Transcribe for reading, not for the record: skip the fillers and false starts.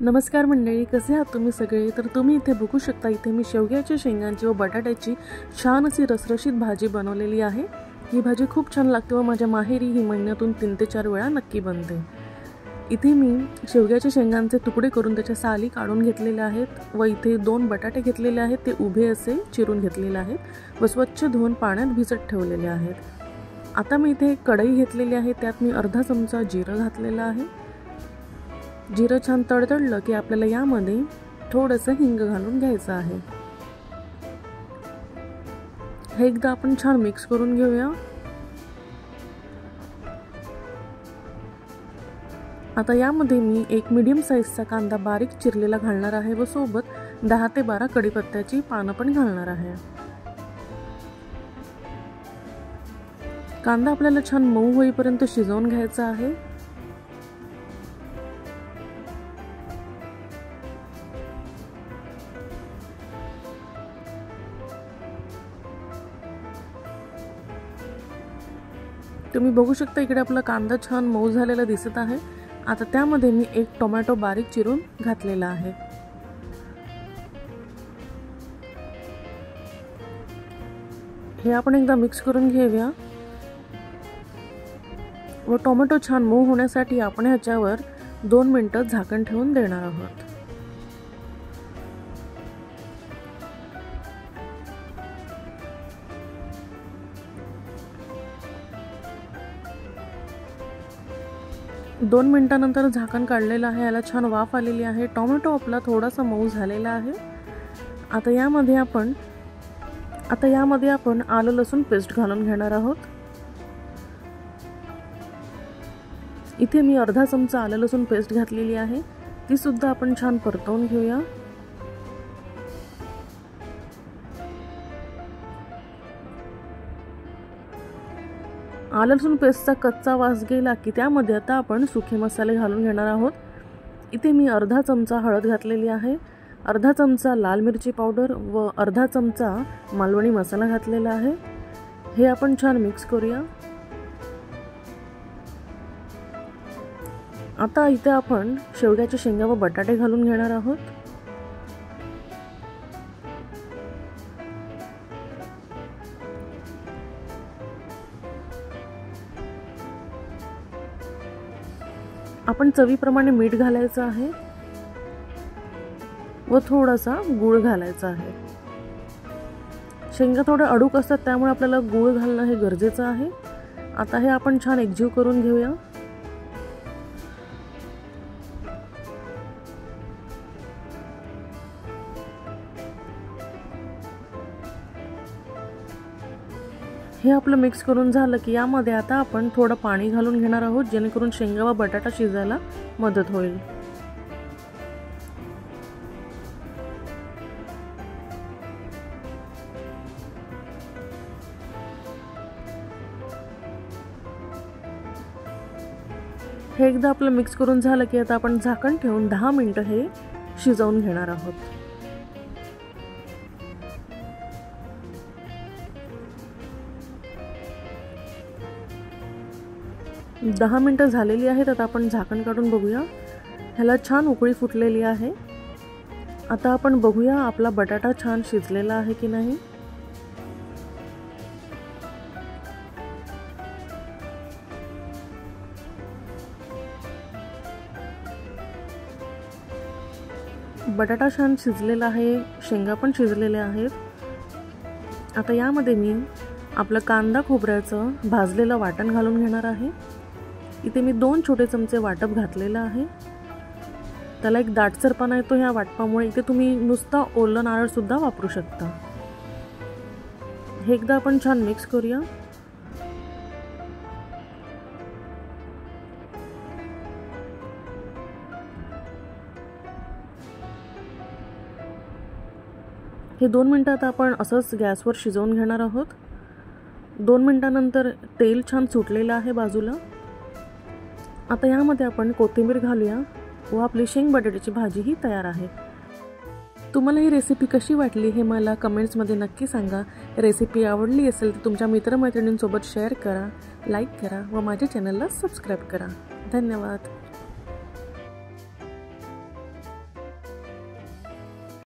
नमस्कार मंडळी, कसे आहात तुम्ही सगळे। तर तुम्ही इथे बघू शकता, इथे मी शेवग्याच्या शेंगांची व बटाट्याची छान अशी रसरशीत भाजी बनवलेली आहे। ही भाजी खूप छान लागते व माझ्या माहेरी ही महिन्यातून 3 ते 4 वेळा नक्की बनते। इथे मी शेवग्याच्या शेंगांचे तुकडे करून त्याच्या साली काढून घेतलेले आहेत व इथे 2 बटाटे घेतलेले आहेत, ते उभे असे चिरून घेतलेले आहेत व स्वच्छ धुवून पाण्यात भिजत ठेवलेले आहेत। आता मी इथे कढई घेतलेली आहे, त्यात मी अर्धा चमचा जिरं घातलेलं आहे। जिरं छान तडतडलं की आपल्याला यामध्ये थोडंसं हिंग घालून घ्यायचं आहे। हे एकदा आपण छान मिक्स करून घेऊया। आता यामध्ये मी एक मीडियम साईजचा कांदा बारीक चिरलेला घालणार आहे व सोबत 10 ते 12 कढीपत्त्याची पानं पण घालणार आहे। कांदा आपल्याला छान मऊ होईपर्यंत शिजवून घ्यायचा आहे। तुम्ही बघू शकता, इकडे आपला कांदा छान मऊ झालेला दिसत आहे। आता त्यामध्ये मी एक टोमॅटो बारीक चिरून घातलेला आहे। हे आपण एकदा मिक्स करून घेऊया व टोमॅटो छान मऊ होण्यासाठी आपण ह्याच्यावर 2 मिनिटं झाकण ठेवून देणार आहोत। दोन मिनिटांनंतर झाकण काढलेलं आहे, याला छान वाफ आलेली आहे। टोमॅटो आपला थोडासा मऊ झालेला आहे। आता यामध्ये आपण आलं लसूण पेस्ट घालून घेणार आहोत। इथे मी अर्धा चमचा आलं लसूण पेस्ट घातलेली आहे, ती सुद्धा आपण छान परतवून घेऊया। आलं लसूण पेस्टचा कच्चा वास गेला की त्यामध्ये आता आपण सुखे मसाले घालून घेणार आहोत। इथे मी अर्धा चमचा हळद घातलेली आहे, अर्धा चमचा लाल मिरची पावडर व अर्धा चमचा मालवणी मसाला घातलेला आहे। हे आपण छान मिक्स करूया। आता इथे आपण शेवग्याच्या शेंगा व बटाटे घालून घेणार आहोत। आपण चवीप्रमाणे मीठ घालायचं आहे व थोडासा गूळ घालायचा आहे। शेंगा थोड्या अडूक असतात, त्यामुळे आपल्याला गूळ घालणं हे गरजेचं आहे। आता हे आपण छान एकजीव करून घेऊया। हे आपलं मिक्स करून झालं की यामध्ये आता आपण थोडं पाणी घालून घेणार आहोत, जेणेकरून शेंगा व बटाटा शिजायला मदत होईल। हे एकदा आपलं मिक्स करून झालं की आता आपण झाकण ठेवून 10 मिनिटं हे शिजवून घेणार आहोत। 10 मिनिटं झालेली आहेत। आता आपण झाकण काढून बघूया, ह्याला छान उकळी फुटलेली आहे। आता आपण बघूया आपला बटाटा छान शिजलेला आहे की नाही। बटाटा छान शिजलेला आहे, शेंगा पण शिजलेल्या आहेत। आता यामध्ये मी आपलं कांदा खोबऱ्याचं भाजलेलं वाटण घालून घेणार आहे। इथे मी 2 छोटे चमचे वाटप घातलेलं आहे, त्याला एक दाटसरपणा येतो ह्या वाटपामुळे। इथे तुम्ही नुसता ओलं नारळ सुद्धा वापरू शकता। हे एकदा आपण छान मिक्स करूया। हे 2 मिनिटात आपण असंच गॅसवर शिजवून घेणार आहोत। 2 मिनिटांनंतर तेल छान सुटलेलं आहे बाजूला। आता यामध्ये आपण कोथिंबीर घालूया व आपली शेंग बटाट्याची भाजी ही तयार आहे। तुम्हाला ही रेसिपी कशी वाटली हे मला कमेंट्समध्ये नक्की सांगा। रेसिपी आवडली असेल तर तुमच्या मित्रमैत्रिणींसोबत शेअर करा, लाईक करा व माझ्या चॅनलला सबस्क्राईब करा। धन्यवाद।